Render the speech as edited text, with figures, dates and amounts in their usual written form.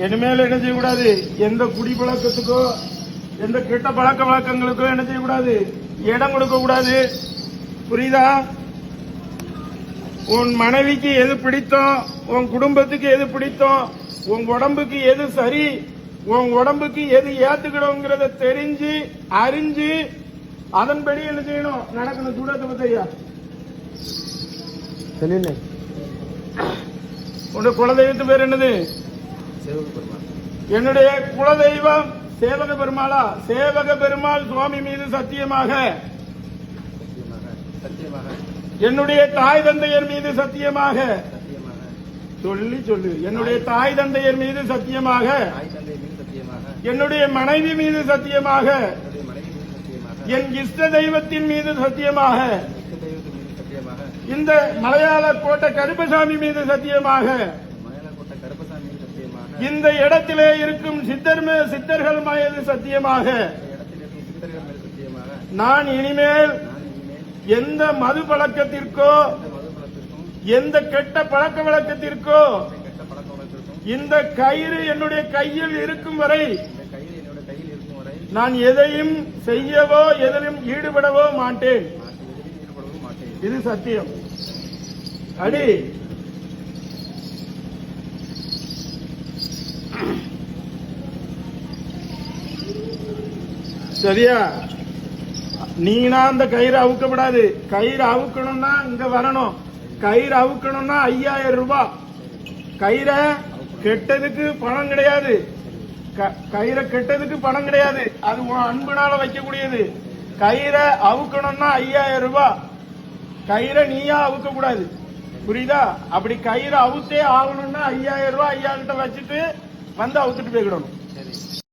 இனிமேல் என்ன செய்யக்கூடாது, எந்த குடிப்பழக்கத்துக்கோ எந்த கெட்ட பழக்க வழக்கங்களுக்கோ என்ன செய்யக்கூடாது, இடம் கொடுக்க கூடாது. புரியுதா? உன் மனைவிக்கு எது பிடித்தோம், உன் குடும்பத்துக்கு எது பிடித்தோம், உன் உடம்புக்கு எது சரி, உன் உடம்புக்கு எது ஏத்துக்கணுங்கிறத தெரிஞ்சு அறிஞ்சு அதன்படி என்ன செய்யணும், நடக்கணும். சூடத்தை பத்தையா தெரியல. உன்னுடைய குலதெய்வத்து பேர் என்னது? என்னுடைய குலதெய்வம் சேவக பெருமாளா? சேவக பெருமாள் சுவாமி மீது சத்தியமாக, என்னுடைய தாய் தந்தையர் மீது சத்தியமாக, சொல்லு, என்னுடைய தாய் தந்தையர் மீது சத்தியமாக, என்னுடைய மனைவி மீது சத்தியமாக, என் இஷ்ட தெய்வத்தின் மீது சத்தியமாக, இந்த மலையாள கோட்டை கருப்பசாமி மீது சத்தியமாக, இந்த இடத்திலே இருக்கும் சித்தர்கள் மீது சத்தியமாக, நான் இனிமேல் எந்த மது பழக்கத்திற்கோ எந்த கெட்ட பழக்க வழக்கத்திற்கோ இந்த கயிறு என்னுடைய கையில் இருக்கும் வரை நான் எதையும் செய்யவோ எதிலும் ஈடுபடவோ மாட்டேன். இது சத்தியம். அடி சரியா? நீனா அந்த கயிறு அவுக்கப்படாது. கயிறு அவுக்கணும்னா இங்க வரணும். கயிறு அவுக்கணும்னா 5000 ரூபாய். கயிறை கெட்டதுக்கு பணம் கிடையாது. கயிறை கெட்டதுக்கு பணம் கிடையாது. அது உன் அன்புனால வைக்கக்கூடியது. கயிறை அவுக்கணும்னா 5000 ரூபாய். கயிறை நீயா அவுக்க கூடாது. புரியுதா? அப்படி கயிறை அவுத்தே ஆகணும்னா 5000 ரூபாய் ஐயா கிட்ட வச்சுட்டு வந்து அவுத்துட்டு போய்க்கிடணும்.